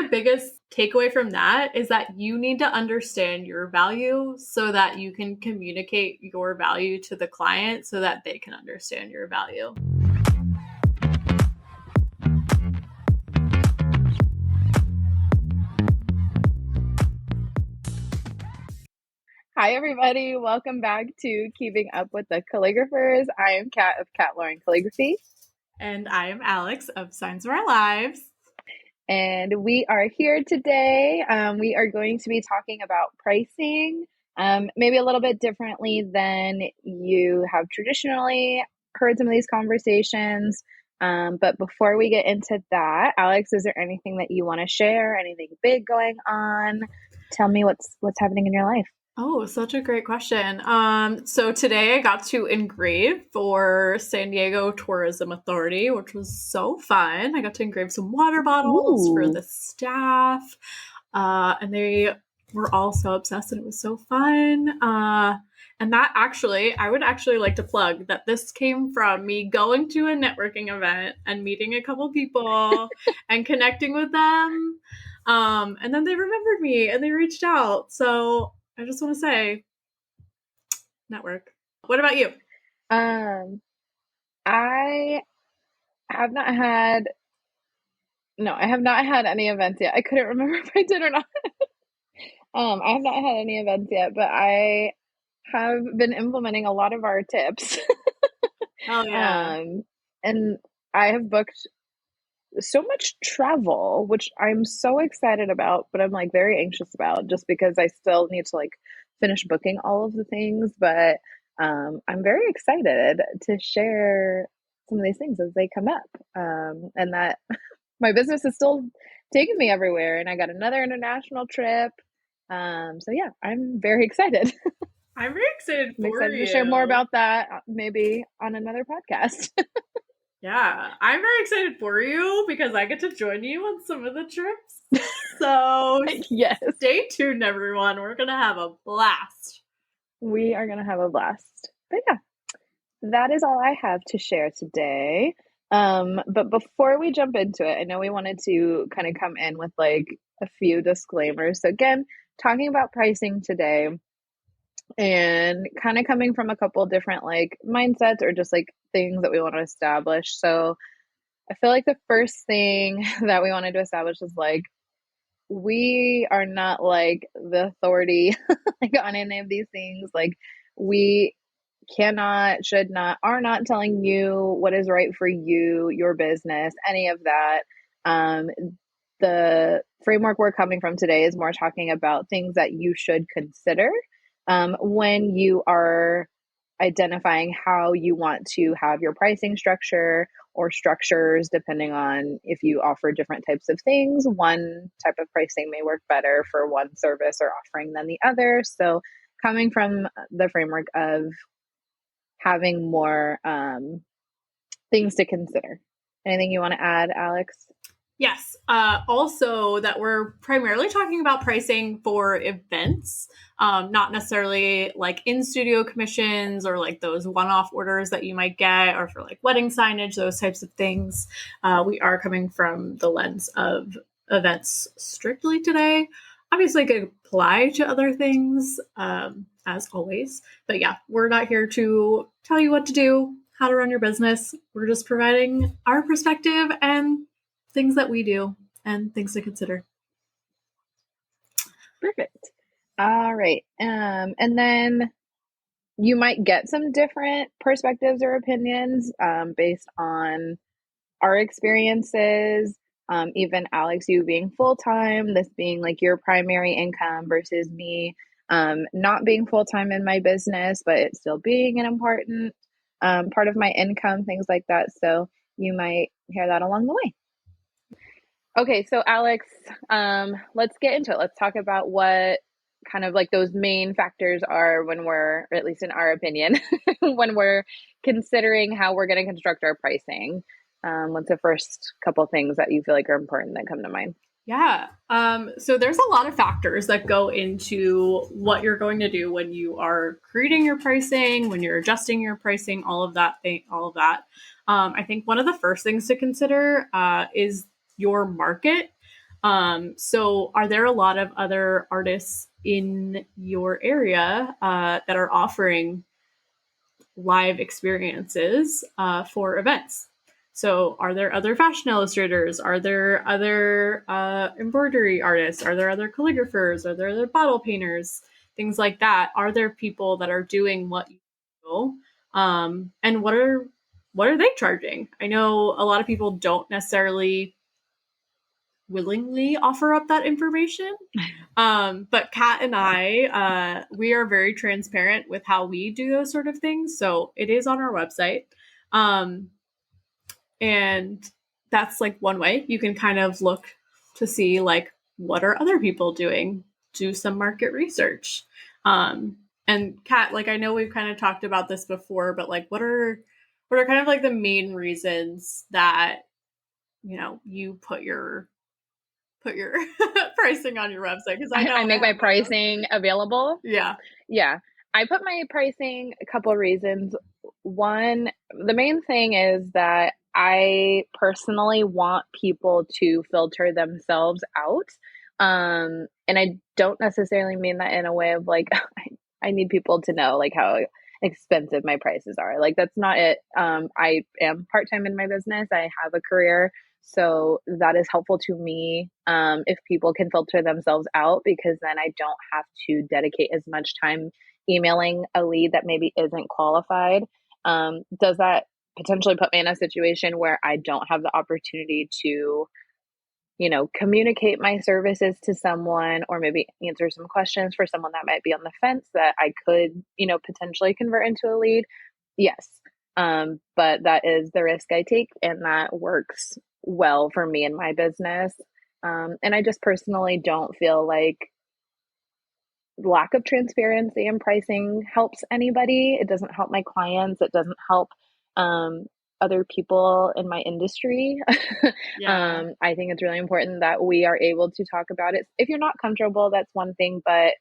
the biggest takeaway from that is that you need to understand your value so that you can communicate your value to the client so that they can understand your value. Hi, everybody. Welcome back to Keeping Up with the Calligraphers. I am Kat of Kat Lauren Calligraphy. And I am Alex of Signs of Our Lives. And we are here today. We are going to be talking about pricing, maybe a little bit differently than you have traditionally heard some of these conversations. But before we get into that, Alex, is there anything that you want to share? Anything big going on? Tell me what's happening in your life. Oh, such a great question. So today I got to engrave for San Diego Tourism Authority, which was so fun. I got to engrave some water bottles for the staff, and they were all so obsessed, and it was so fun. And that actually, I would actually like to plug that this came from me going to a networking event and meeting a couple people and connecting with them. And then they remembered me and they reached out. So I just want to say, network. What about you? I have not had any events yet. I couldn't remember if I did or not. I have not had any events yet, but I have been implementing a lot of our tips. Oh yeah. And I have booked so much travel, which I'm so excited about, but I'm like very anxious about just because I still need to like finish booking all of the things. But I'm very excited to share some of these things as they come up. And that my business is still taking me everywhere, and I got another international trip. So yeah, I'm very excited. I'm very excited I'm for excited you. to share more about that maybe on another podcast. Yeah, I'm very excited for you because I get to join you on some of the trips. So yes, stay tuned, everyone. We're going to have a blast. We are going to have a blast. But yeah, that is all I have to share today. But before we jump into it, I know we wanted to kind of come in with like a few disclaimers. So again, talking about pricing today and kind of coming from a couple different like mindsets or just like things that we want to establish. So I feel like the first thing that we wanted to establish is like, we are not like the authority like on any of these things. Like we cannot, should not, are not telling you what is right for you, your business, any of that. The framework we're coming from today is more talking about things that you should consider when you are identifying how you want to have your pricing structure or structures, depending on if you offer different types of things. One type of pricing may work better for one service or offering than the other. So coming from the framework of having more things to consider. Anything you want to add, Alex? Yes. Also, that we're primarily talking about pricing for events, not necessarily like in-studio commissions or like those one-off orders that you might get, or for like wedding signage, those types of things. We are coming from the lens of events strictly today. Obviously, it could apply to other things, as always. But yeah, we're not here to tell you what to do, how to run your business. We're just providing our perspective and things that we do and things to consider. Perfect. All right. And then you might get some different perspectives or opinions based on our experiences. Even Alex, you being full-time, this being like your primary income versus me not being full-time in my business, but it still being an important part of my income, things like that. So you might hear that along the way. Okay, so Alex, let's get into it. Let's talk about what kind of like those main factors are when we're, or at least in our opinion, when we're considering how we're going to construct our pricing. What's the first couple things that you feel like are important that come to mind? Yeah. So there's a lot of factors that go into what you're going to do when you are creating your pricing, when you're adjusting your pricing, all of that. I think one of the first things to consider is your market. So are there a lot of other artists in your area that are offering live experiences for events? So, are there other fashion illustrators? Are there other embroidery artists? Are there other calligraphers? Are there other bottle painters? Things like that. Are there people that are doing what you do? And what are they charging? I know a lot of people don't necessarily willingly offer up that information. But Kat and I, we are very transparent with how we do those sort of things. So it is on our website. Um, and that's like one way you can kind of look to see like what are other people doing, do some market research. And Kat, like I know we've kind of talked about this before, but like what are kind of like the main reasons that you put your pricing on your website? Because I know I make my pricing available. Yeah. Yeah. I put my pricing a couple of reasons. One, the main thing is that I personally want people to filter themselves out. And I don't necessarily mean that in a way of like, I need people to know like how expensive my prices are. Like, that's not it. I am part time in my business, I have a career. So that is helpful to me if people can filter themselves out, because then I don't have to dedicate as much time emailing a lead that maybe isn't qualified. Does that potentially put me in a situation where I don't have the opportunity to, communicate my services to someone, or maybe answer some questions for someone that might be on the fence that I could, potentially convert into a lead? Yes. But that is the risk I take, and that works well for me and my business. And I just personally don't feel like lack of transparency in pricing helps anybody. It doesn't help my clients. It doesn't help um, other people in my industry. Yeah. I think it's really important that we are able to talk about it. If you're not comfortable, that's one thing, but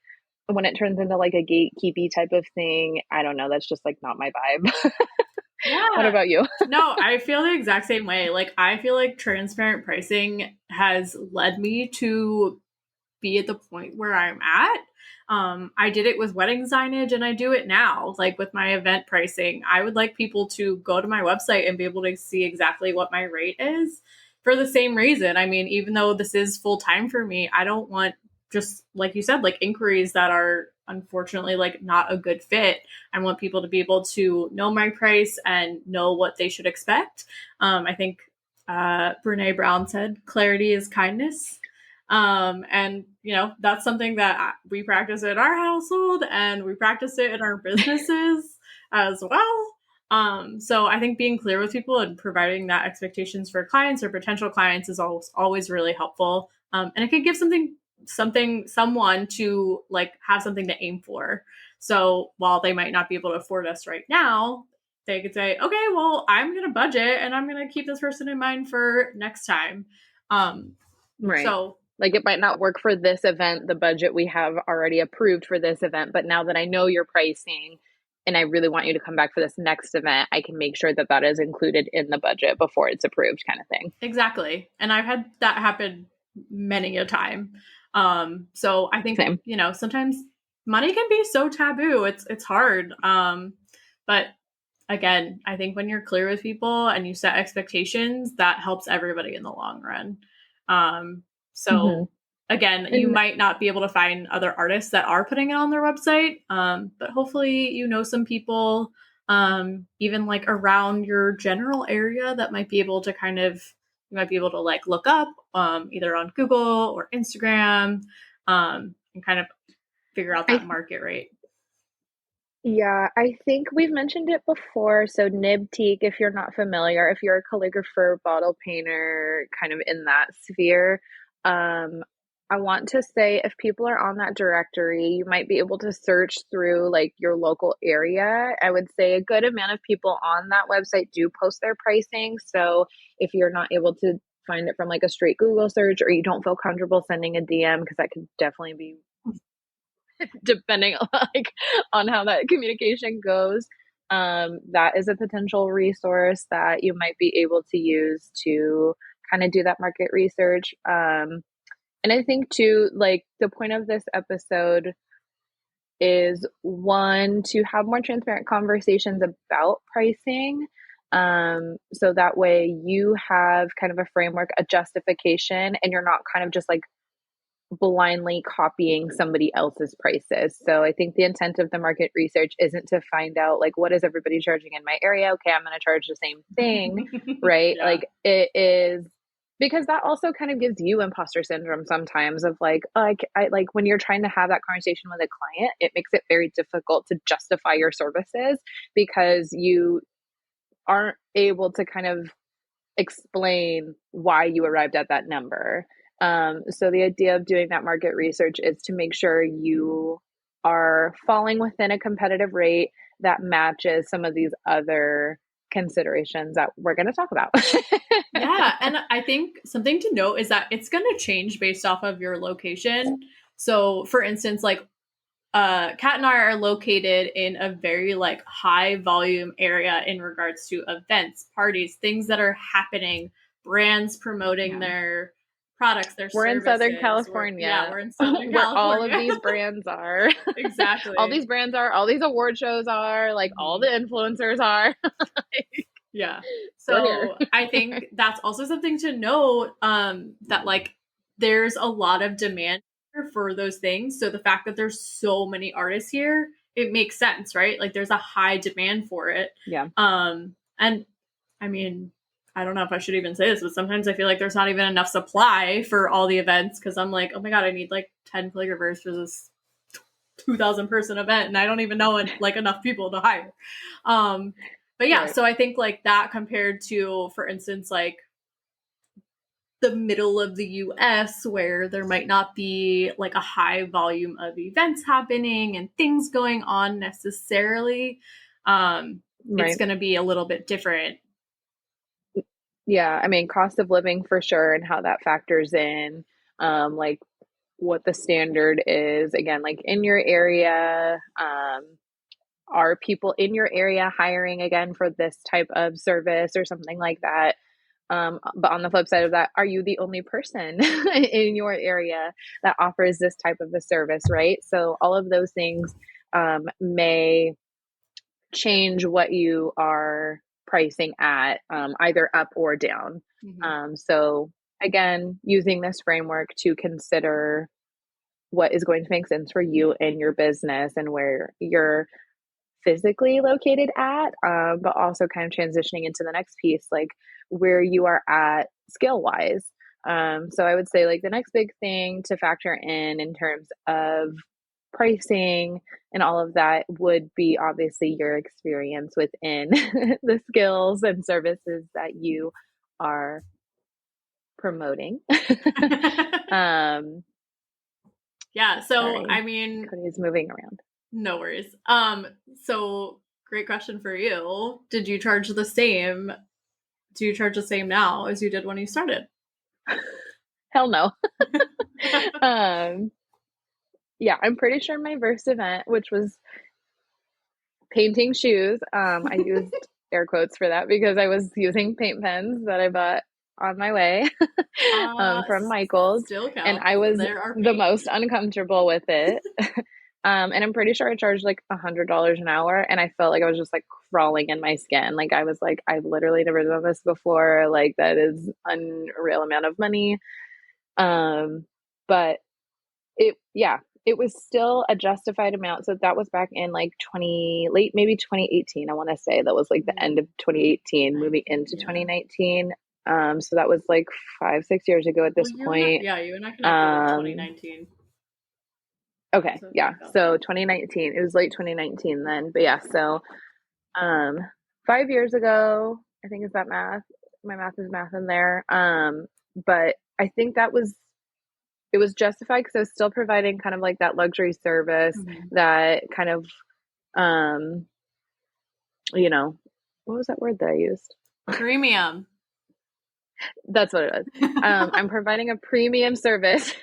when it turns into like a gatekeepy type of thing, I don't know. That's just like not my vibe. What Yeah. about you? No, I feel the exact same way. Like, I feel like transparent pricing has led me to be at the point where I'm at. I did it with wedding signage and I do it now, like with my event pricing. I would like people to go to my website and be able to see exactly what my rate is for the same reason. I mean, even though this is full time for me, I don't want, just like you said, like inquiries that are unfortunately like not a good fit. I want people to be able to know my price and know what they should expect. I think Brene Brown said, clarity is kindness. And that's something that we practice in our household and we practice it in our businesses as well. So I think being clear with people and providing that expectations for clients or potential clients is always really helpful. And it could give someone to like have something to aim for. So while they might not be able to afford us right now, they could say, okay, well, I'm going to budget and I'm going to keep this person in mind for next time. Um, Right. so Like, it might not work for this event, the budget we have already approved for this event, but now that I know your pricing and I really want you to come back for this next event, I can make sure that that is included in the budget before it's approved, kind of thing. exactly. And I've had that happen many a time. So I think, Same. sometimes money can be so taboo. It's hard. But again, I think when you're clear with people and you set expectations, that helps everybody in the long run. Hmm. So again, you And might not be able to find other artists that are putting it on their website, but hopefully you know some people, even like around your general area that might be able to you might be able to like look up either on Google or Instagram, and kind of figure out I that market rate. Yeah, I think we've mentioned it before. So Nibtique, if you're not familiar, if you're a calligrapher, bottle painter, kind of in that sphere, um, I want to say if people are on that directory, you might be able to search through like your local area. I would say a good amount of people on that website do post their pricing. So if you're not able to find it from like a straight Google search, or you don't feel comfortable sending a DM, because that could definitely be depending like on how that communication goes, that is a potential resource that you might be able to use to kind of do that market research. And I think too, like the point of this episode is one, to have more transparent conversations about pricing. So that way you have kind of a framework, a justification, and you're not kind of just like blindly copying somebody else's prices. So I think the intent of the market research isn't to find out like what is everybody charging in my area. Okay, I'm going to charge the same thing, right? Yeah. Like it is, because that also kind of gives you imposter syndrome sometimes of like, oh, I like when you're trying to have that conversation with a client, it makes it very difficult to justify your services because you aren't able to kind of explain why you arrived at that number. So the idea of doing that market research is to make sure you are falling within a competitive rate that matches some of these other considerations that we're going to talk about. Yeah, and I think something to note is that it's going to change based off of your location. So, for instance, like Kat and I are located in a very like high volume area in regards to events, parties, things that are happening, brands promoting their products, their We're in services. Southern California. We're in Southern where California. all of these brands are. Exactly. All these brands are, all these award shows are, like all the influencers are. Yeah. We're here. So I think that's also something to note, that like there's a lot of demand for those things. So the fact that there's so many artists here, it makes sense, right? Like there's a high demand for it. Yeah. And I mean, I don't know if I should even say this, but sometimes I feel like there's not even enough supply for all the events because I'm like, oh my God, I need like 10 calligraphers for this 2,000 person event and I don't even know like enough people to hire. But yeah, right. So I think like that compared to, for instance, like the middle of the US where there might not be like a high volume of events happening and things going on necessarily, it's going to be a little bit different. Yeah, I mean, cost of living for sure and how that factors in, like what the standard is, again, like in your area, are people in your area hiring again for this type of service or something like that? But on the flip side of that, are you the only person in your area that offers this type of a service, right? So all of those things may change what you are pricing at, either up or down. So again, using this framework to consider what is going to make sense for you and your business and where you're physically located at, but also kind of transitioning into the next piece, like where you are at skill wise. So I would say like the next big thing to factor in terms of pricing and all of that would be obviously your experience within the skills and services that you are promoting. Yeah, so sorry, I mean, Cody's moving around. No worries. So great question for you. Do you charge the same now as you did when you started? Hell no. Yeah, I'm pretty sure my first event, which was painting shoes, I used air quotes for that because I was using paint pens that I bought on my way from Michael's, and I was the most uncomfortable with it. And I'm pretty sure I charged like $100 an hour, and I felt like I was just like crawling in my skin. Like I was like, I've literally never done this before. Like that is unreal amount of money. But it was still a justified amount. So that was back in like maybe 2018. I want to say that was like the end of 2018, moving into 2019. So that was like 5-6 years ago at this point. You and I connected in 2019. Okay, yeah. So 2019. It was late 2019 then. But yeah, so 5 years ago, I think is that math. My math is math in there. But I think it was justified because I was still providing kind of like that luxury service, that kind of, what was that word that I used? Premium. That's what it was. I'm providing a premium service.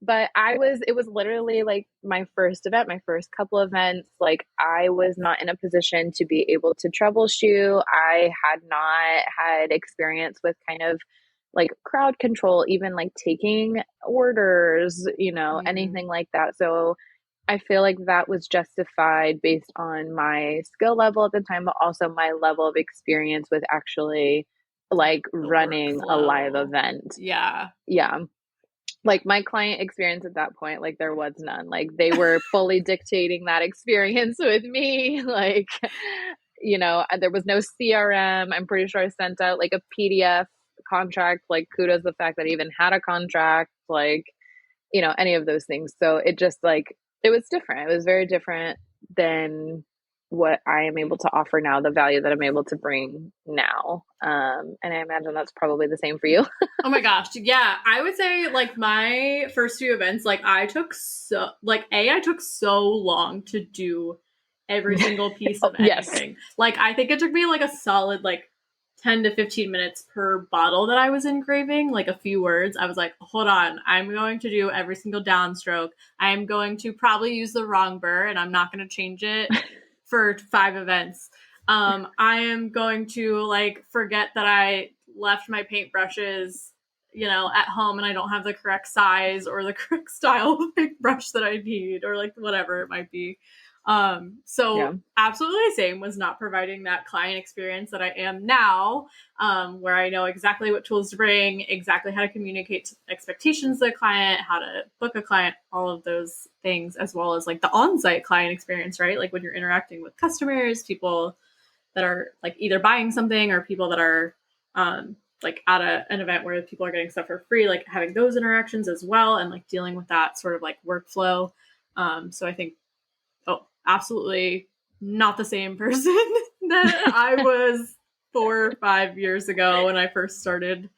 But it was literally like my first event, my first couple events. Like I was not in a position to be able to troubleshoot. I had not had experience with kind of like crowd control, even like taking orders, Mm-hmm. anything like that. So I feel like that was justified based on my skill level at the time, but also my level of experience with actually like The running a live workflow. event. Yeah. Yeah. Like my client experience at that point, like there was none. Like they were fully dictating that experience with me. Like, there was no CRM. I'm pretty sure I sent out like a PDF contract. Like, kudos the fact that I even had a contract. Like, any of those things. So it just like, it was different. It was very different than what I am able to offer now, the value that I'm able to bring now. And I imagine that's probably the same for you. Oh my gosh. Yeah. I would say like my first few events, like I took I took so long to do every single piece of Yes. anything. Like I think it took me like a solid like 10 to 15 minutes per bottle that I was engraving, like a few words. I was like, hold on, I'm going to do every single downstroke. I'm going to probably use the wrong burr and I'm not going to change it for 5 events. I am going to like forget that I left my paintbrushes, at home and I don't have the correct size or the correct style of paintbrush that I need or like whatever it might be. So Yeah. absolutely the same was not providing that client experience that I am now, where I know exactly what tools to bring, exactly how to communicate expectations to the client, how to book a client, all of those things, as well as like the on-site client experience, right? Like when you're interacting with customers, people that are like either buying something or people that are like at an event where people are getting stuff for free, like having those interactions as well and like dealing with that sort of like workflow. So I think, absolutely not the same person that I was 4 or 5 years ago when I first started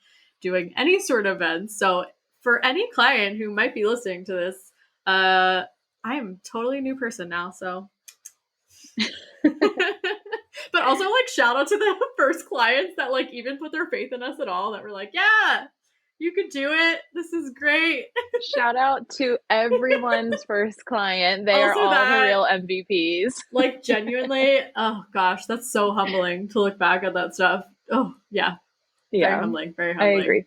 doing any sort of events. So for any client who might be listening to this, I am a totally new person now. So but also like shout out to the first clients that like even put their faith in us at all, that were like, yeah, you could do it, this is great. Shout out to everyone's first client. They are Also all the that, real MVPs. like genuinely, oh gosh, that's so humbling to look back at that stuff. Oh yeah, very Yeah, humbling, very I humbling. agree.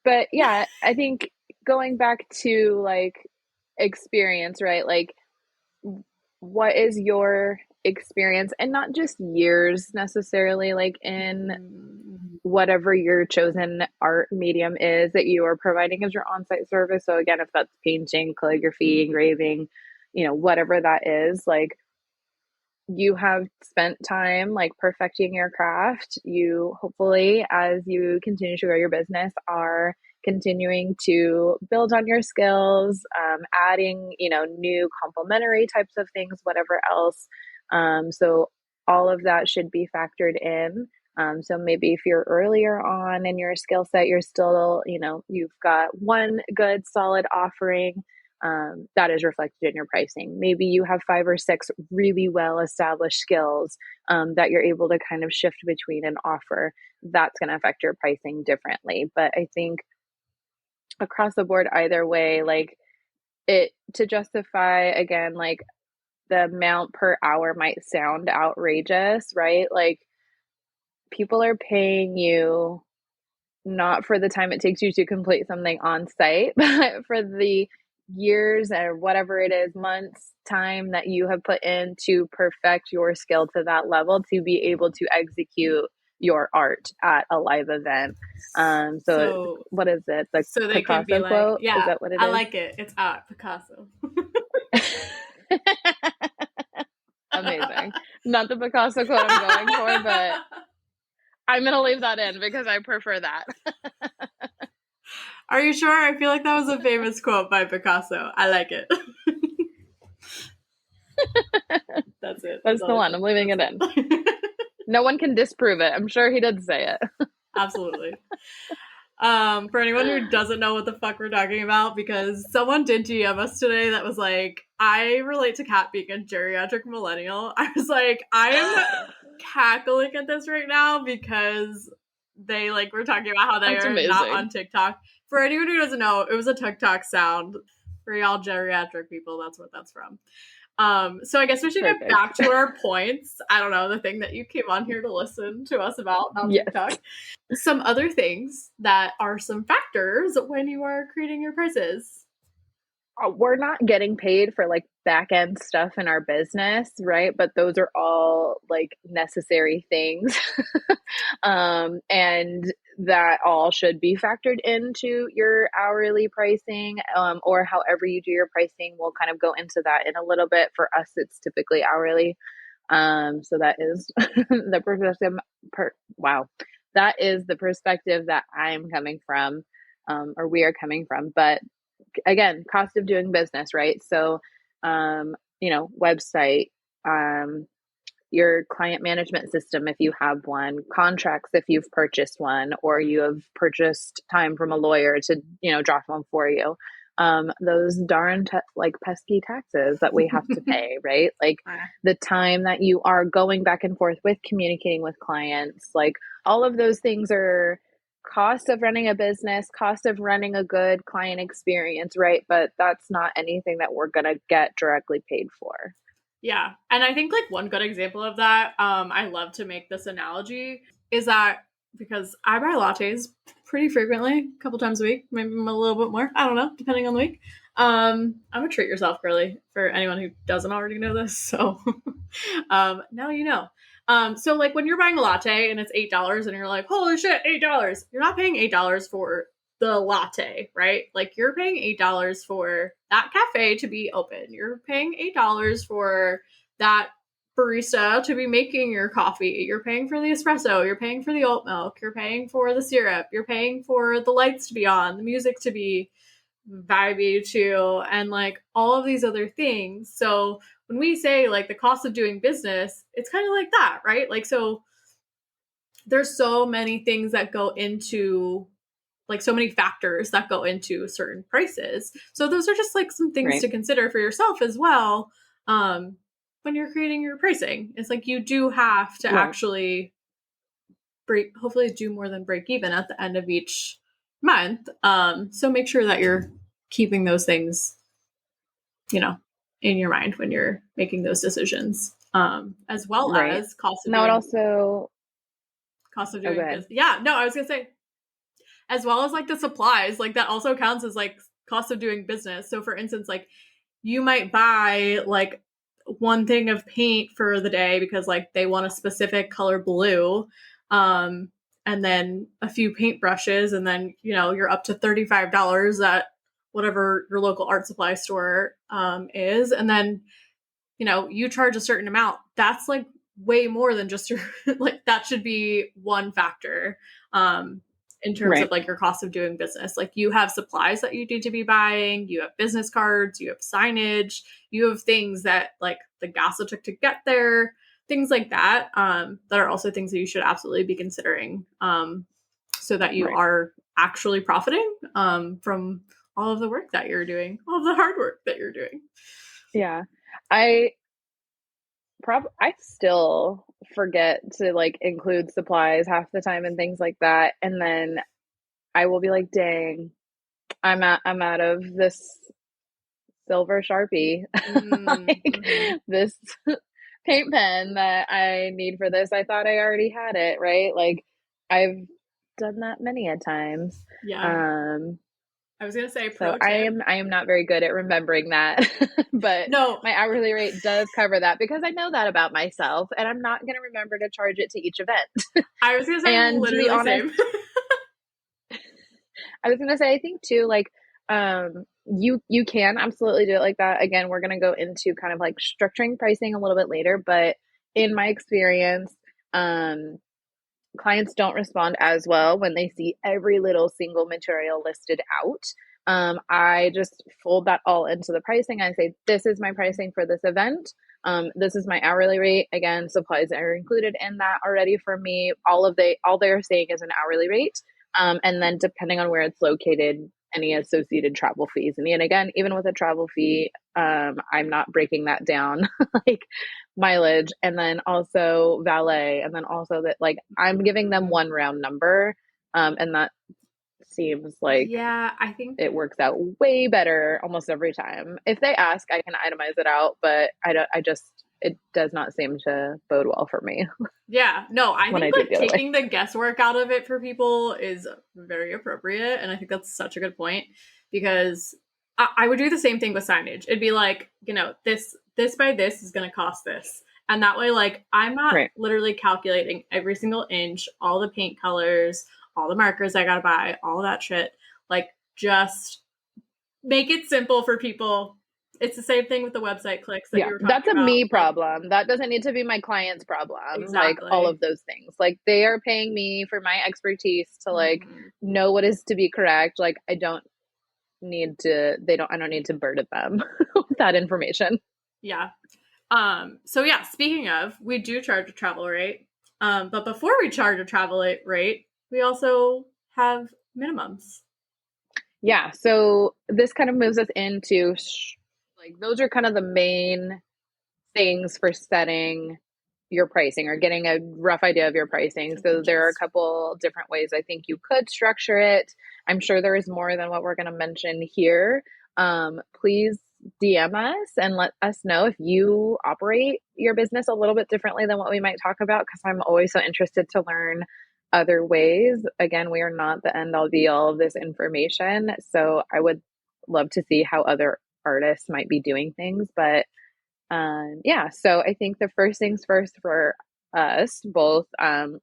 But yeah, I think going back to like experience, right? Like, what is your experience, and not just years necessarily, like in whatever your chosen art medium is that you are providing as your on-site service. So again, if that's painting, calligraphy, engraving, whatever that is, like you have spent time like perfecting your craft. You hopefully, as you continue to grow your business, are continuing to build on your skills, adding, new complementary types of things, whatever else. So all of that should be factored in. So maybe if you're earlier on in your skill set, you're still, you've got one good solid offering, that is reflected in your pricing. Maybe you have 5 or 6 really well established skills, that you're able to kind of shift between and offer. That's going to affect your pricing differently. But I think across the board, either way, like it to justify again, like the amount per hour might sound outrageous, right? Like people are paying you not for the time it takes you to complete something on site, but for the years or whatever it is, months time that you have put in to perfect your skill to that level to be able to execute your art at a live event. So So what is it? The so they can be Picasso like, quote? Is yeah, that what it I is? like it, it's art, Picasso. Amazing. Not the Picasso quote I'm going for, but I'm going to leave that in because I prefer that. Are you sure? I feel like that was a famous quote by Picasso. I like it. That's it. That's the one. I'm leaving it in. No one can disprove it. I'm sure he did say it. Absolutely. For anyone who doesn't know what the fuck we're talking about, because someone did DM us today that was like, I relate to Kat being a geriatric millennial. I was like, I am cackling at this right now because they like were talking about how they That's are not on amazing. TikTok. For anyone who doesn't know, it was a TikTok sound. For y'all geriatric people, that's what that's from. So I guess we should get Perfect. back to our points. I don't know, the thing that you came on here to listen to us about, not Yes. TikTok. Some other things that are some factors when you are creating your prices. We're not getting paid for like back end stuff in our business, right? But those are all like necessary things. And that all should be factored into your hourly pricing, or however you do your pricing. We'll kind of go into that in a little bit. For us, it's typically hourly. So that is the perspective. Wow, that is the perspective that I'm coming from, or we are coming from. But again, cost of doing business, right? So, website, um, your client management system, if you have one, contracts, if you've purchased one, or you have purchased time from a lawyer to, draft one for you. Those darn like pesky taxes that we have to pay, right? Like the time that you are going back and forth with communicating with clients, like all of those things are cost of running a business, cost of running a good client experience, right? But that's not anything that we're going to get directly paid for. Yeah. And I think like one good example of that, I love to make this analogy, is that because I buy lattes pretty frequently, a couple times a week, maybe a little bit more. I don't know, depending on the week. I'm a treat yourself girly for anyone who doesn't already know this. So now you know. So like when you're buying a latte and it's $8 and you're like, holy shit, $8. You're not paying $8 for the latte, right? Like you're paying $8 for that cafe to be open. You're paying $8 for that barista to be making your coffee. You're paying for the espresso. You're paying for the oat milk. You're paying for the syrup. You're paying for the lights to be on, the music to be vibey to, and like all of these other things. So when we say like the cost of doing business, it's kind of like that, right? Like, so there's so many things that go into, like so many factors that go into certain prices. So those are just like some things Right. to consider for yourself as well. When you're creating your pricing, it's like you do have to actually hopefully do more than break even at the end of each month. So make sure that you're keeping those things, in your mind when you're making those decisions. As well as cost of doing business. Yeah, no, I was gonna say, as well as like the supplies, like that also counts as like cost of doing business. So for instance, like you might buy like one thing of paint for the day because like they want a specific color blue, and then a few paintbrushes, and then you're up to $35 at whatever your local art supply store is, and then you charge a certain amount. That's like way more than just your like that should be one factor in terms of like your cost of doing business. Like you have supplies that you need to be buying, you have business cards, you have signage, you have things that like the gas it took to get there, things like that, that are also things that you should absolutely be considering, so that you are actually profiting from all of the work that you're doing, all of the hard work that you're doing. Yeah. I still forget to like include supplies half the time and things like that. And then I will be like, dang, I'm out of this silver Sharpie, this paint pen that I need for this. I thought I already had it, right? Like I've done that many a times. Yeah. I was gonna say so I am not very good at remembering that, but no, my hourly rate does cover that because I know that about myself, and I'm not gonna remember to charge it to each event. I was gonna say, and literally to be honest, same. I was gonna say, I think too, like you can absolutely do it like that. Again, we're gonna go into kind of like structuring pricing a little bit later, but in my experience, clients don't respond as well when they see every little single material listed out. I just fold that all into the pricing. I say, this is my pricing for this event. This is my hourly rate. Again, supplies are included in that already for me. All they're saying is an hourly rate. And then depending on where it's located, any associated travel fees. And yet again, even with a travel fee, I'm not breaking that down like mileage, and then also valet, and then also that like I'm giving them one round number, and that seems like Yeah, I think it works out way better almost every time. If they ask, I can itemize it out, but it does not seem to bode well for me yeah, no, I when I think do it like the other way. taking the guesswork out of it for people is very appropriate. And I think that's such a good point because I would do the same thing with signage. It'd be like, this by this is going to cost this. And that way, like, I'm not Right. literally calculating every single inch, all the paint colors, all the markers I got to buy, all that shit. Like, just make it simple for people. It's the same thing with the website clicks that Yeah, you were that's talking a about. me Like, problem. That doesn't need to be my client's problem. Like all exactly. of those things. Like they are paying me for my expertise to like Mm-hmm. know what is to be correct. Like I don't need to burden them with that information. Yeah. So yeah, speaking of, we do charge a travel rate. But before we charge a travel rate, we also have minimums. Yeah, so this kind of moves us into like those are kind of the main things for setting your pricing or getting a rough idea of your pricing. So there are a couple different ways I think you could structure it. I'm sure there is more than what we're going to mention here. Please DM us and let us know if you operate your business a little bit differently than what we might talk about, because I'm always so interested to learn other ways. Again, we are not the end all be all of this information. So I would love to see how other artists might be doing things. But yeah, so I think the first things first for us both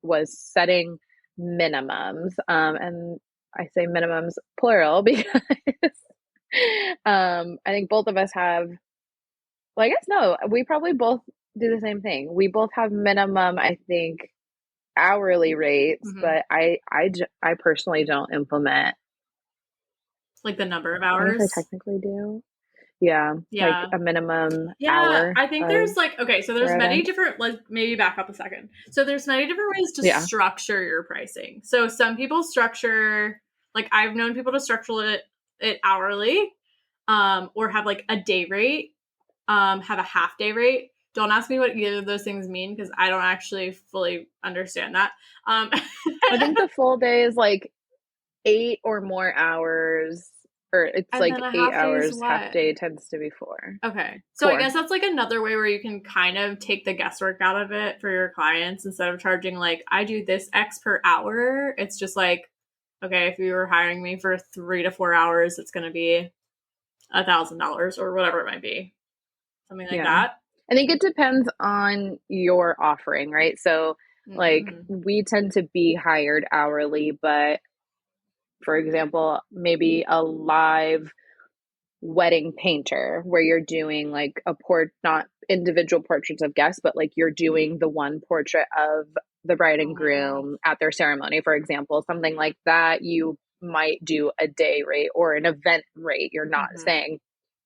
was setting minimums. And I say minimums plural because I think both of us have, well, I guess no, we probably both do the same thing. We both have minimum, I think, hourly rates, Mm-hmm. but I personally don't implement. Like the number of I guess I hours. technically do. Yeah, like Yeah. a minimum Yeah, hour I think of there's like, okay, so there's per many event. different, like, maybe back up a second. So there's many different ways to Yeah. structure your pricing. So some people structure, like, I've known people to structure it hourly, or have like a day rate, have a half day rate. Don't ask me what either of those things mean because I don't actually fully understand that. I think the full day is like 8 or more hours, or it's And like then a eight half day is hours. Half what? day tends to be four. Okay. So I Four. guess that's like another way where you can kind of take the guesswork out of it for your clients instead of charging like I do this X per hour. It's just like, okay, if you were hiring me for 3 to 4 hours, it's gonna be $1,000 or whatever it might be. Something like Yeah. that. I think it depends on your offering, right? So, like, Mm-hmm. we tend to be hired hourly, but for example, maybe a live wedding painter where you're doing like a not individual portraits of guests, but like you're doing the one portrait of the bride Oh and my gosh. groom at their ceremony, for example, something like that, you might do a day rate or an event rate. You're not Mm-hmm. saying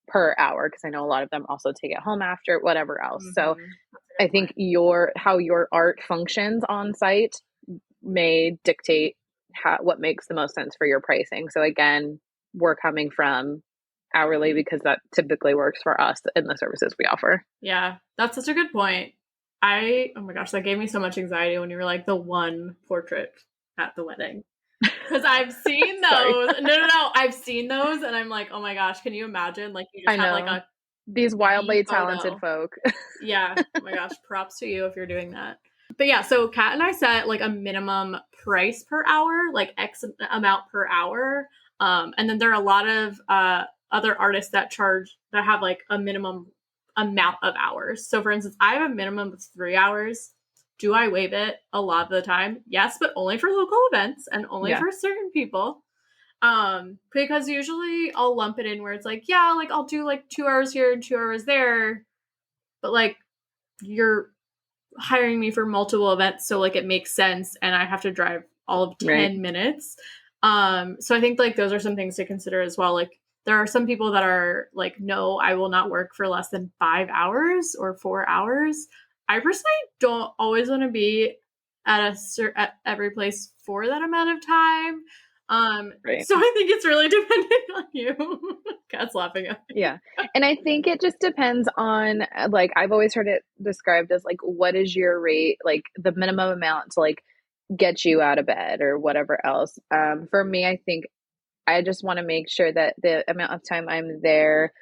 per hour, because I know a lot of them also take it home after, whatever else. So Mm-hmm. That's a I good think point. how your art functions on site may dictate what makes the most sense for your pricing. So again, we're coming from hourly because that typically works for us in the services we offer. Yeah, that's such a good point. Oh my gosh, that gave me so much anxiety when you were like the one portrait at the wedding. Because I've seen Sorry. those. No. I've seen those and I'm like, oh my gosh, can you imagine? Like you I just have like know. a These the wildly talented photo. folk. Yeah. Oh my gosh, props to you if you're doing that. But yeah, so Kat and I set like a minimum price per hour, like X amount per hour. And then there are a lot of other artists that have like a minimum amount of hours. So for instance, I have a minimum of 3 hours. Do I waive it a lot of the time? Yes, but only for local events and only Yeah. for certain people. Because usually I'll lump it in where it's like, yeah, like I'll do like 2 hours here and 2 hours there, but like you're hiring me for multiple events, so like it makes sense, and I have to drive all of Right. 10 minutes. So I think like those are some things to consider as well. Like there are some people that are like, no, I will not work for less than 5 hours or 4 hours. I personally don't always want to be at every place for that amount of time. Right. So I think it's really dependent on you. Cat's laughing at me. Yeah. And I think it just depends on, like, I've always heard it described as like, what is your rate, like the minimum amount to like get you out of bed or whatever else. For me, I think I just want to make sure that the amount of time I'm there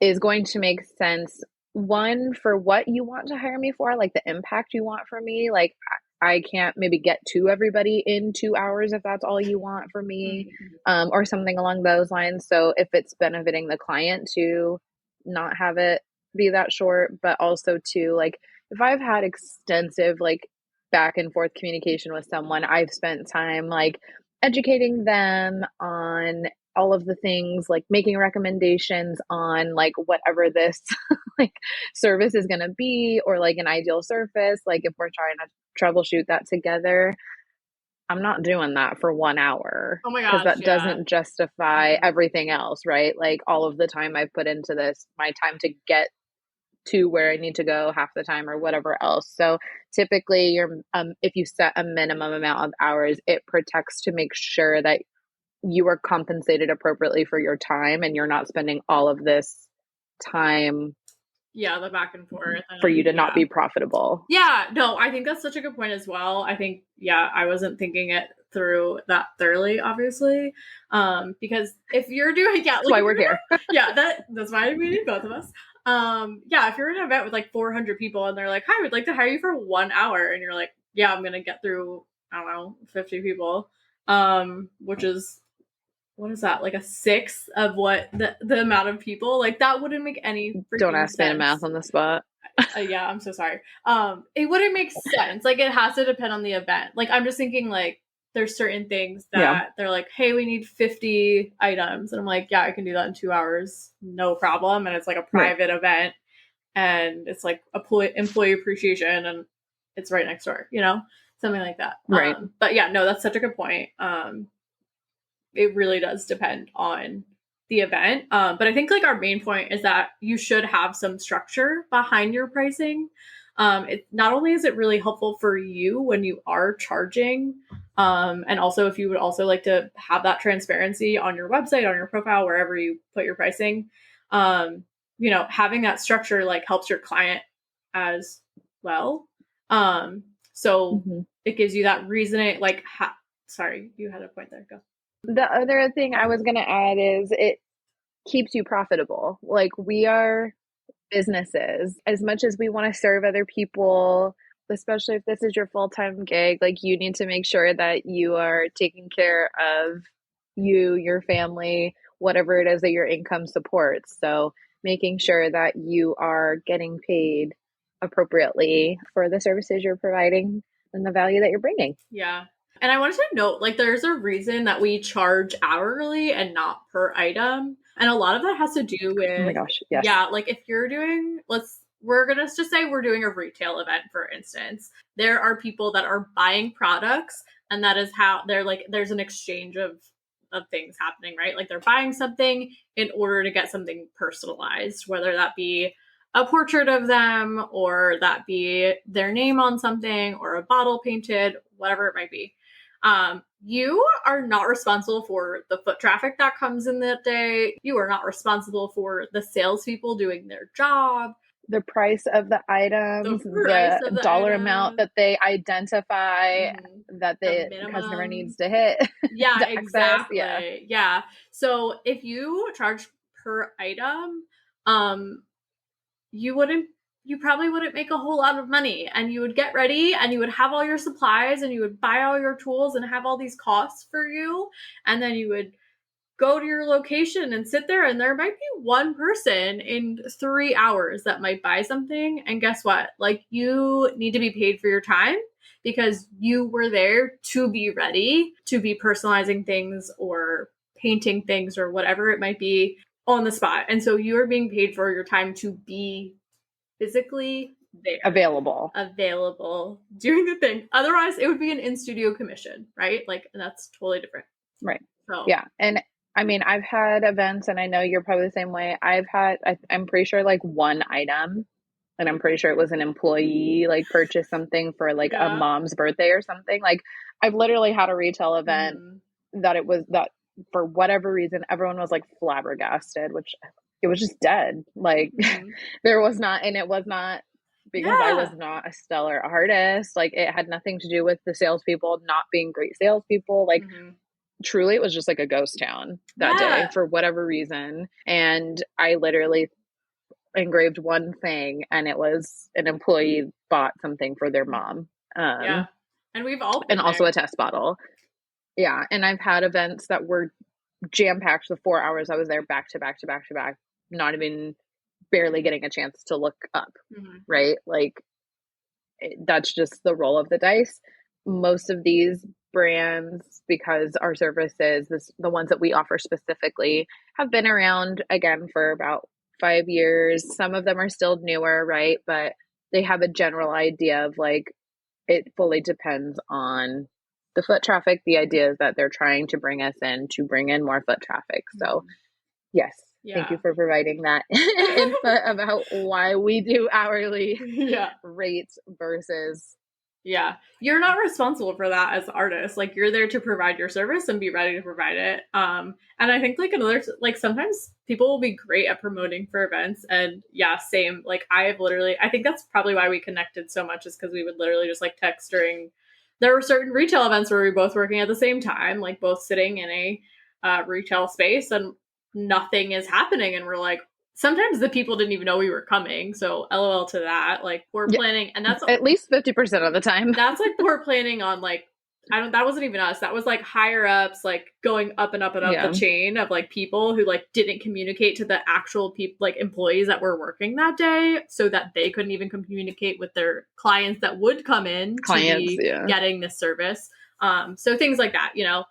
is going to make sense. One, for what you want to hire me for, like the impact you want from me. Like, I can't maybe get to everybody in 2 hours if that's all you want from me, or something along those lines. So if it's benefiting the client to not have it be that short, but also to like, if I've had extensive like back and forth communication with someone, I've spent time like educating them on all of the things, like making recommendations on like whatever this like service is going to be, or like an ideal surface, like if we're trying to troubleshoot that together. I'm not doing that for 1 hour Oh my because gosh, that yeah. doesn't justify everything else, right? Like all of the time I've put into this, my time to get to where I need to go half the time or whatever else. So typically you're if you set a minimum amount of hours, it protects to make sure that you are compensated appropriately for your time and you're not spending all of this time Yeah, the back and forth. for you to not Yeah. be profitable. Yeah, no, I think that's such a good point as well. I think, yeah, I wasn't thinking it through that thoroughly, obviously. Because if you're doing, yeah, That's like why if we're here. yeah, that's why we need both of us. Yeah, if you're in an event with like 400 people and they're like, "Hi, we'd like to hire you for 1 hour," and you're like, "Yeah, I'm gonna get through, I don't know, 50 people," which is what is that, like a sixth of what the amount of people, like that wouldn't make any Don't freaking ask me to math sense. on the spot. Yeah, I'm so sorry. It wouldn't make sense. Like it has to depend on the event. Like I'm just thinking like there's certain things Yeah. that they're like, hey, we need 50 items. And I'm like, yeah, I can do that in 2 hours. No problem. And it's like a Right. private event and it's like employee appreciation and it's right next door, something like that. Right. But yeah, no, that's such a good point. It really does depend on the event. But I think like our main point is that you should have some structure behind your pricing. It not only is it really helpful for you when you are charging, and also if you would also like to have that transparency on your website, on your profile, wherever you put your pricing, having that structure like helps your client as well. So it gives you that reasoning, like, sorry, you had a point there. Go. The other thing I was going to add is it keeps you profitable. Like we are businesses. As much as we want to serve other people, especially if this is your full-time gig, like you need to make sure that you are taking care of you, your family, whatever it is that your income supports. So making sure that you are getting paid appropriately for the services you're providing and the value that you're bringing. Yeah. And I wanted to note, like, there's a reason that we charge hourly and not per item. And a lot of that has to do with, Oh my gosh, yes. Yeah, like if you're doing, we're going to just say we're doing a retail event, for instance. There are people that are buying products, and that is how they're like, there's an exchange of things happening, right? Like they're buying something in order to get something personalized, whether that be a portrait of them or that be their name on something or a bottle painted, whatever it might be. You are not responsible for the foot traffic that comes in that day. You are not responsible for the salespeople doing their job. The price of the items, the dollar amount that they identify that the customer needs to hit. Yeah, exactly. Yeah. Yeah. So if you charge per item, you probably wouldn't make a whole lot of money, and you would get ready and you would have all your supplies and you would buy all your tools and have all these costs for you. And then you would go to your location and sit there, and there might be one person in 3 hours that might buy something. And guess what? Like, you need to be paid for your time because you were there to be ready to be personalizing things or painting things or whatever it might be on the spot. And so you are being paid for your time to be physically there, available, doing the thing. Otherwise, it would be an in-studio commission, right? Like, and that's totally different. Right. So yeah. And I mean, I've had events, and I know you're probably the same way. I'm pretty sure like one item, and I'm pretty sure it was an employee like purchased something for like a mom's birthday or something. Like I've literally had a retail event that for whatever reason, everyone was like flabbergasted, which it was just dead. Like there was not, and it was not because I was Yeah. not a stellar artist. Like it had nothing to do with the salespeople not being great salespeople. Like Hmm. truly, it was just like a ghost town that day Yeah. for whatever reason. And I literally engraved one thing, and it was an employee bought something for their Mhm. mom, Yeah. And we've all and been also a there. test bottle. Yeah, and I've had events that were jam packed. The 4 hours I was there back to back to back to back, not even barely getting a chance to look up. Hmm. Right, like that's just the roll of the dice. Most of these brands, because our services, the ones that we offer specifically, have been around again for about 5 years. Some of them are still newer, right? But they have a general idea of like it fully depends on the foot traffic. The idea is that they're trying to bring us in to bring in more foot traffic. So, Hmm. yes, thank you Yeah. for providing that input about why we do hourly Yeah. rates versus Yeah. You're not responsible for that as an artist. Like you're there to provide your service and be ready to provide it. And I think like another like sometimes people will be great at promoting for events and yeah, same. Like I have literally I think that's probably why we connected so much is because we would literally just like text during there were certain retail events where we were both working at the same time, like both sitting in a retail space and nothing is happening and we're like sometimes the people didn't even know we were coming. So LOL to that. Like poor yeah, planning and at least 50% of the time. that's like poor planning on like I don't that wasn't even us. That was like higher ups like going up and up and up the Yeah, chain of like people who like didn't communicate to the actual people like employees that were working that day so that they couldn't even communicate with their clients that would come in to clients, be yeah. getting this service. So things like that, you know.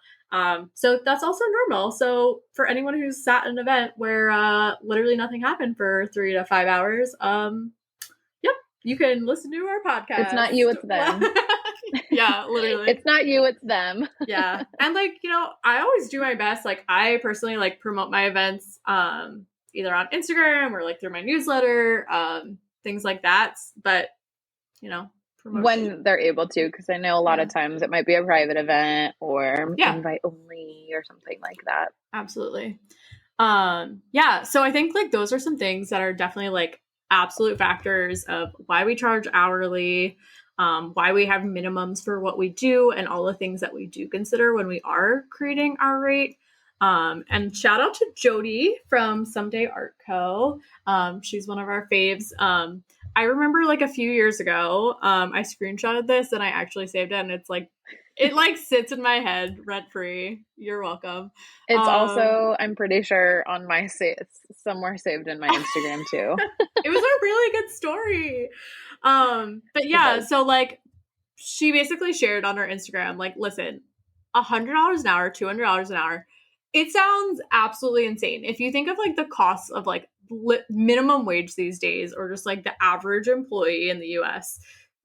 So that's also normal. So for anyone who's sat in an event where literally nothing happened for 3 to 5 hours, yep, you can listen to our It's podcast. not you, it's them. Yeah, literally. It's not you, it's them. Yeah. And like, you know, I always do my best. Like I personally like promote my events either on Instagram or like through my newsletter, things like that. But, you know, promotion. When they're able to, because I know a lot Yeah. of times it might be a private event or Yeah, invite only or something like that. absolutely. Yeah, so I think like those are some things that are definitely like absolute factors of why we charge hourly, why we have minimums for what we do and all the things that we do consider when we are creating our rate. And shout out to Jody from Someday Art Co. She's one of our faves. I remember like a few years ago, I screenshotted this and I actually saved it and it's like it like sits in my head rent free. You're welcome. It's Um also, I'm pretty sure, on my it's somewhere saved in my Instagram too. it was a really good story. But It yeah, was. so like she basically shared on her Instagram, like, listen, $100 an hour, $200 an hour, it sounds absolutely insane. If you think of like the costs of like minimum wage these days, or just like the average employee in the US,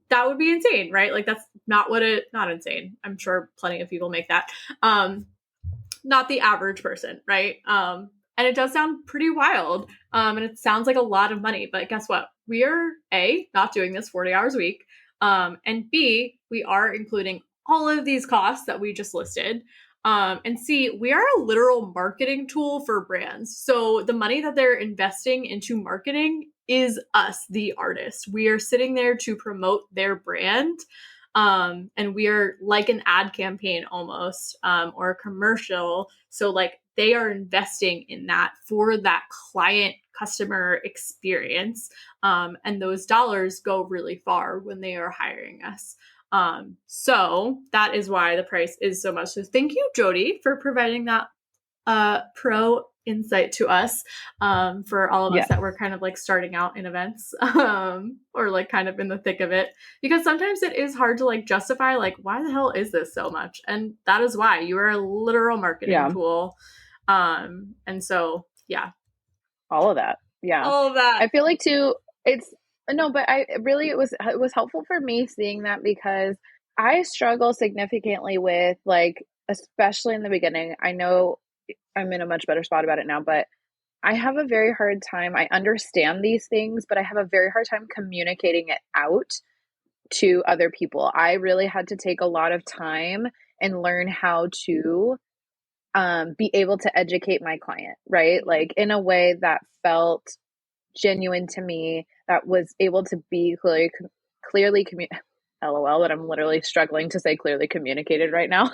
that would be insane, right? Like that's not what it not insane. I'm sure plenty of people make that. Not the average person, right? And it does sound pretty wild. And it sounds like a lot of money, but guess what? We are A, not doing this 40 hours a week. And B, we are including all of these costs that we just listed. And C, we are a literal marketing tool for brands. So the money that they're investing into marketing is us, the artist. We are sitting there to promote their brand. And we are like an ad campaign almost, or a commercial. So like they are investing in that for that client customer experience. And those dollars go really far when they are hiring us. So that is why the price is so much. So thank you, Jody, for providing that pro insight to us, for all of us Yes. that were kind of like starting out in events, or like kind of in the thick of it, because sometimes it is hard to like justify like why the hell is this so much, and that is why you are a literal marketing Yeah. tool. And so yeah, All of that. Yeah. all of that. I feel like too, it's no, but I really, it was helpful for me seeing that because I struggle significantly with like, especially in the beginning. I know I'm in a much better spot about it now, but I have a very hard time. I understand these things, but I have a very hard time communicating it out to other people. I really had to take a lot of time and learn how to be able to educate my client, right? Like in a way that felt genuine to me, that was able to be clearly LOL, but I'm literally struggling to say clearly communicated right now.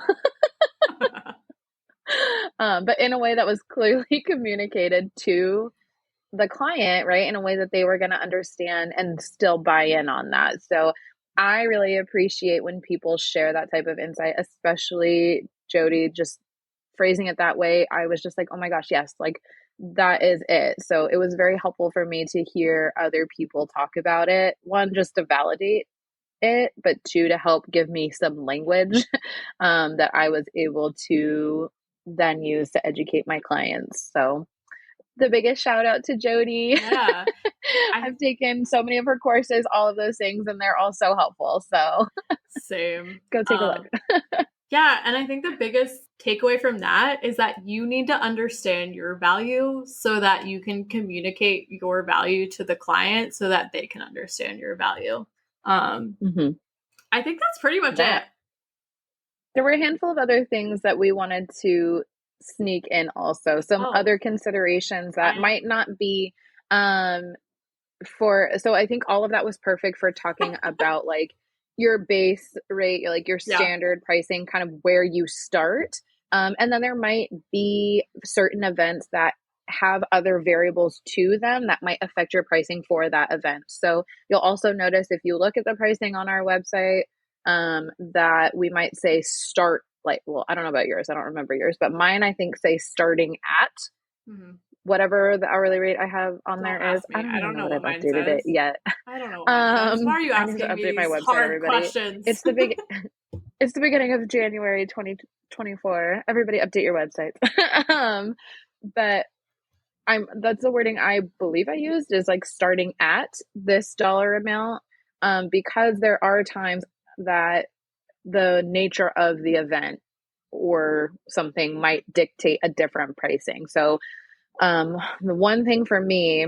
But in a way that was clearly communicated to the client, right? In a way that they were going to understand and still buy in on that. So I really appreciate when people share that type of insight, especially Jody, just phrasing it that way. I was just like, oh my gosh, yes, like that is it. So it was very helpful for me to hear other people talk about it. One, just to validate it, but two, to help give me some language that I was able to then use to educate my clients. So the biggest shout out to Jody. Yeah. I've taken so many of her courses, all of those things, and they're all so helpful. So Same. go take a look. Yeah. And I think the biggest takeaway from that is that you need to understand your value so that you can communicate your value to the client so that they can understand your value. I think that's pretty much it. There were a handful of other things that we wanted to sneak in also. Some other considerations that might not be so I think all of that was perfect for talking about like your base rate, like your standard pricing, kind of where you start. And then there might be certain events that have other variables to them that might affect your pricing for that event. So you'll also notice if you look at the pricing on our website, that we might say start like, well, I don't know about yours. I don't remember yours, but mine, I think say starting at whatever the hourly rate I have on there is. I don't know what I've updated it yet. I don't know what mine says. Why are you asking I need to update me my these website, hard everybody. questions? It's the beginning of January 2024. Everybody update your websites. But that's the wording I believe I used, is like starting at this dollar amount, because there are times that the nature of the event or something might dictate a different pricing. So the one thing for me,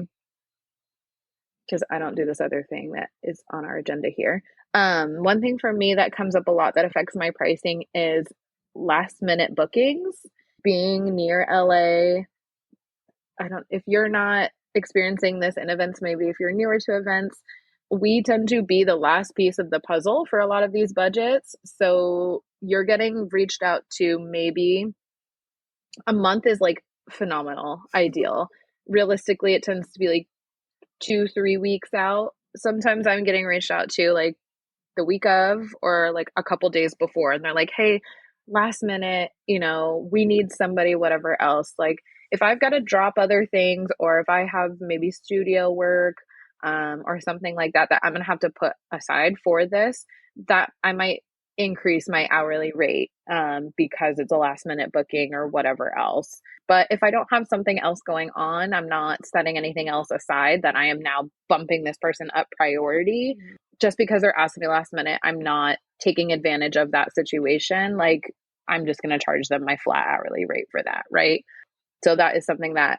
because I don't do this other thing that is on our agenda here, one thing for me that comes up a lot that affects my pricing is last minute bookings. Being near LA, if you're not experiencing this in events, maybe if you're newer to events, we tend to be the last piece of the puzzle for a lot of these budgets. So you're getting reached out to, maybe a month is like phenomenal, ideal. Realistically, it tends to be like 2-3 weeks out. Sometimes I'm getting reached out to like the week of or like a couple days before, and they're like, hey, last minute, we need somebody, whatever else. Like if I've got to drop other things, or if I have maybe studio work or something like that I'm going to have to put aside for this, that I might increase my hourly rate because it's a last minute booking or whatever else. But if I don't have something else going on, I'm not setting anything else aside, that I am now bumping this person up priority. Just because they're asking me last minute, I'm not taking advantage of that situation. Like I'm just going to charge them my flat hourly rate for that. Right. So that is something that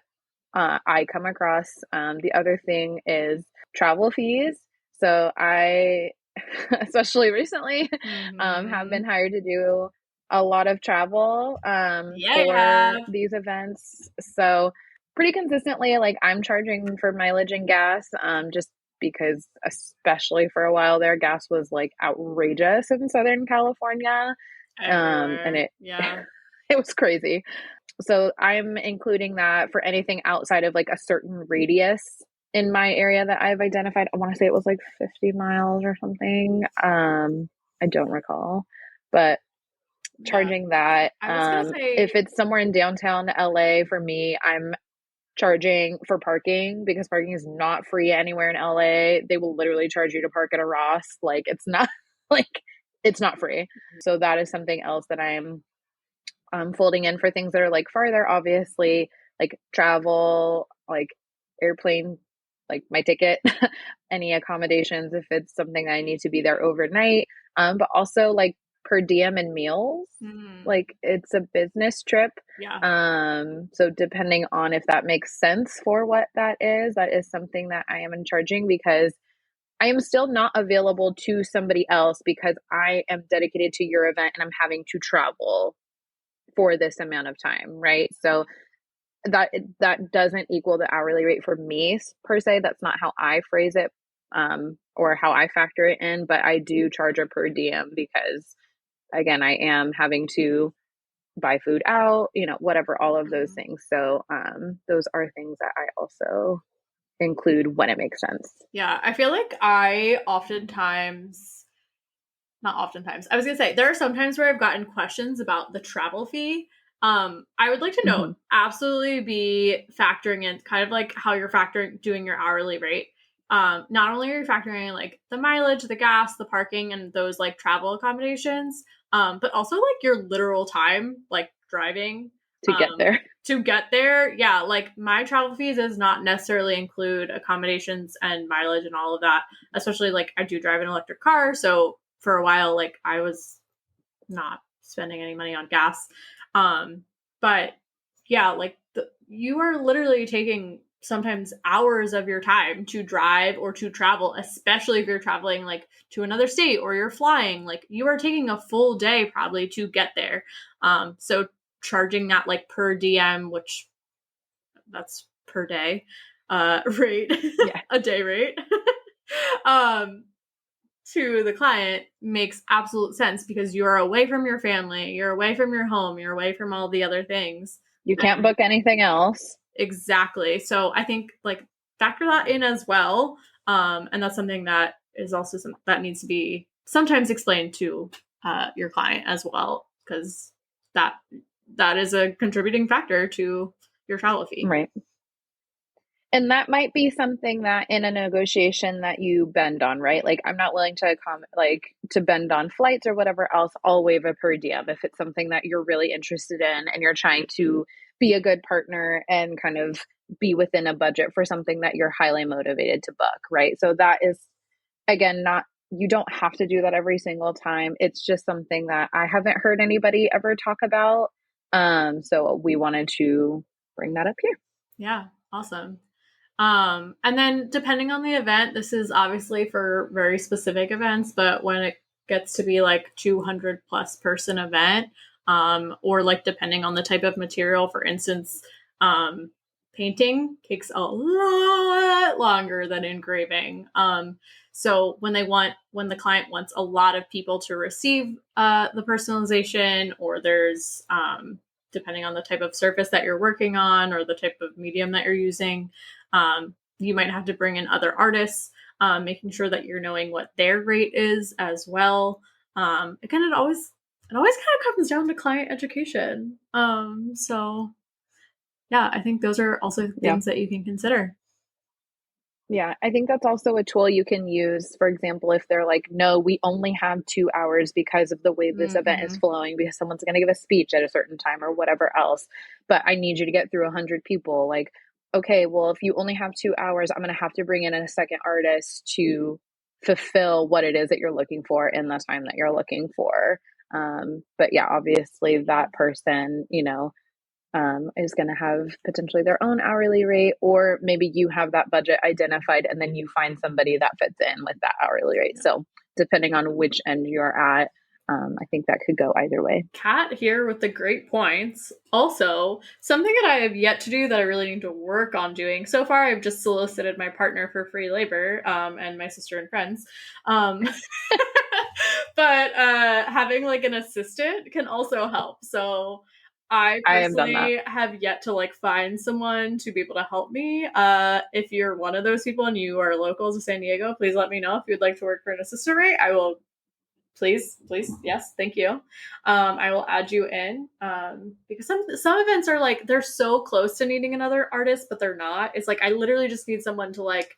I come across. The other thing is travel fees. So I, especially recently, have been hired to do a lot of travel for these events. So pretty consistently, like I'm charging for mileage and gas, just because especially for a while there, gas was like outrageous in Southern California. And it was crazy. So I'm including that for anything outside of like a certain radius in my area that I've identified. I want to say it was like 50 miles or something. I don't recall, but charging that. I was gonna say, if it's somewhere in downtown LA, for me, I'm charging for parking, because parking is not free anywhere in LA. They will literally charge you to park at a Ross. Like it's not it's not free. So that is something else that I'm folding in for things that are like farther, obviously, like travel, like airplane, like my ticket, any accommodations if it's something that I need to be there overnight, but also like per diem and meals. Like it's a business trip. So depending on if that makes sense for what that is something that I am in charging, because I am still not available to somebody else because I am dedicated to your event and I'm having to travel for this amount of time, right? So that doesn't equal the hourly rate for me per se. That's not how I phrase it or how I factor it in, but I do charge a per diem because, again, I am having to buy food out, whatever, all of those Mhm. things. So those are things that I also include when it makes sense. Yeah, I feel like I oftentimes, not oftentimes, I was gonna say there are some times where I've gotten questions about the travel fee. I would like to note, Hmm. absolutely be factoring in kind of like how you're factoring doing your hourly rate. Not only are you factoring in like the mileage, the gas, the parking, and those like travel accommodations, but also like your literal time, like driving, To get um, there. to get there. Yeah, like my travel fees does not necessarily include accommodations and mileage and all of that. Especially like I do drive an electric car, so for a while like I was not spending any money on gas. Um, but yeah, like you are literally taking sometimes hours of your time to drive or to travel, especially if you're traveling like to another state or you're flying. Like you are taking a full day probably to get there. So charging that like per diem, which that's per day, rate, Yeah. a day rate. um to the client makes absolute sense because you're away from your family, you're away from your home, you're away from all the other things. You can't And book anything else. exactly. So I think like factor that in as well. And that's something that is also that needs to be sometimes explained to your client as well, because that that is a contributing factor to your travel fee. Right. And that might be something that in a negotiation that you bend on, right? Like I'm not willing to to bend on flights or whatever else. I'll waive a per diem if it's something that you're really interested in and you're trying to be a good partner and kind of be within a budget for something that you're highly motivated to book, right? So that is, again, not, you don't have to do that every single time. It's just something that I haven't heard anybody ever talk about. So we wanted to bring that up here. Yeah, awesome. And then depending on the event, this is obviously for very specific events, but when it gets to be like 200 plus person event, or like depending on the type of material, for instance, painting takes a lot longer than engraving. So when the client wants a lot of people to receive the personalization, or there's, depending on the type of surface that you're working on or the type of medium that you're using, you might have to bring in other artists, making sure that you're knowing what their rate is as well. Again, it always kind of comes down to client education. So yeah, I think those are also Yeah. things that you can consider. Yeah, I think that's also a tool you can use. For example, if they're like, no, we only have 2 hours because of the way this event is Mm-hmm. flowing, because someone's going to give a speech at a certain time or whatever else, but I need you to get through 100 people. Like, okay, well, if you only have 2 hours, I'm going to have to bring in a second artist to fulfill what it is that you're looking for in the time that you're looking for. But yeah, obviously, that person, is going to have potentially their own hourly rate, or maybe you have that budget identified and then you find somebody that fits in with that hourly rate. So, depending on which end you're at, I think that could go either way. Kat here with the great points. Also, something that I have yet to do that I really need to work on doing. So far, I've just solicited my partner for free labor, and my sister and friends. Um, but having like an assistant can also help. So I I have done that. personally have yet to like find someone to be able to help me. If you're one of those people and you are local to San Diego, please let me know if you'd like to work for an assistant rate. I will, please, yes, thank you. I will add you in, because some events are like they're so close to needing another artist, but they're not. It's like I literally just need someone to like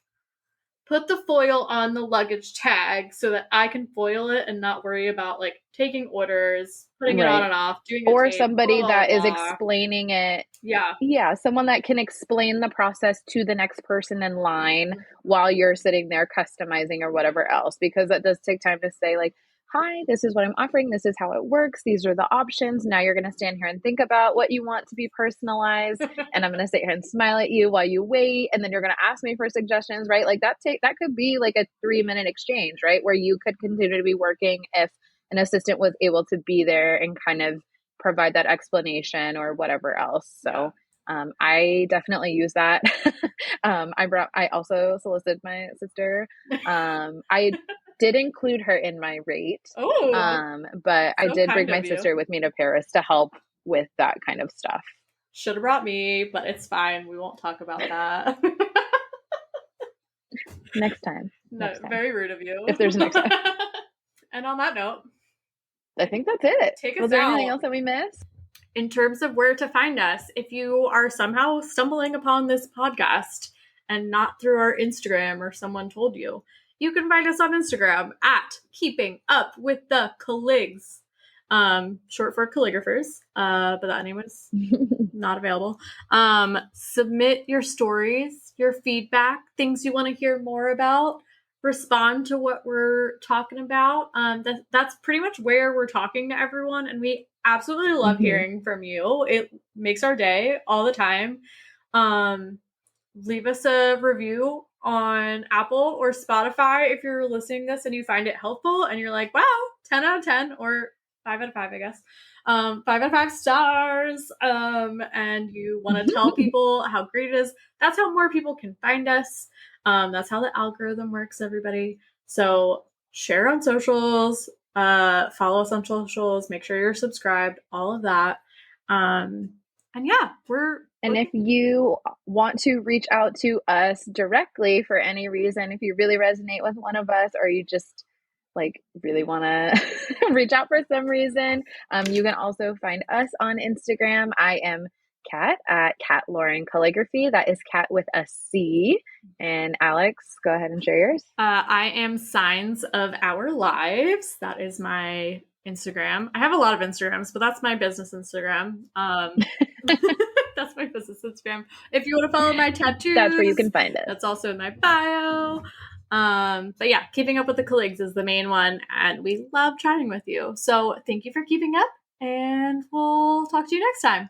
put the foil on the luggage tag so that I can foil it and not worry about like taking orders, putting it on Right. and off, doing the Or tape, blah somebody blah that is blah. explaining it. Yeah. Yeah, someone that can explain the process to the next person in line Mhm. while you're sitting there customizing or whatever else, because that does take time to say, like, hi, this is what I'm offering. This is how it works. These are the options. Now you're going to stand here and think about what you want to be personalized. And I'm going to sit here and smile at you while you wait. And then you're going to ask me for suggestions, right? Like that could be like a 3 minute exchange, right? Where you could continue to be working if an assistant was able to be there and kind of provide that explanation or whatever else. Yeah. So I definitely use that. I also solicited my sister. I did include her in my rate. Oh, But I so did bring kind my of you. sister with me to Paris to help with that kind of stuff. Should have brought me, but it's fine. We won't talk about that. Next time. No, Next time. very rude of you. If there's a next time. And on that note, I think that's it. take us Was there anything out. else that we missed? In terms of where to find us, if you are somehow stumbling upon this podcast and not through our Instagram or someone told you, you can find us on Instagram at Keeping Up with the Calligs, short for Calligraphers, but that name is not available. Submit your stories, your feedback, things you want to hear more about. Respond to what we're talking about. That's pretty much where we're talking to everyone, and we absolutely love hearing from you. It makes our day all the time. Leave us a review on Apple or Spotify if you're listening to this and you find it helpful and you're like, wow, 10 out of 10 or 5 out of 5, I guess. 5 out of 5 stars. And you want to tell people how great it is. That's how more people can find us. That's how the algorithm works, everybody. So share on socials, follow us on socials, make sure you're subscribed, all of that. And yeah, and if you want to reach out to us directly for any reason, if you really resonate with one of us, or you just like really want to reach out for some reason, you can also find us on Instagram. I am Kat at Kat Lauren Calligraphy. That is Kat with a C. And Alex, go ahead and share yours. I am Signs of Our Lives. That is my Instagram. I have a lot of Instagrams, but that's my business Instagram. That's my business Instagram. If you want to follow my tattoos, that's where you can find it. That's also in my bio. But yeah, Keeping Up with the Calligs is the main one, and we love chatting with you. So thank you for keeping up, and we'll talk to you next time.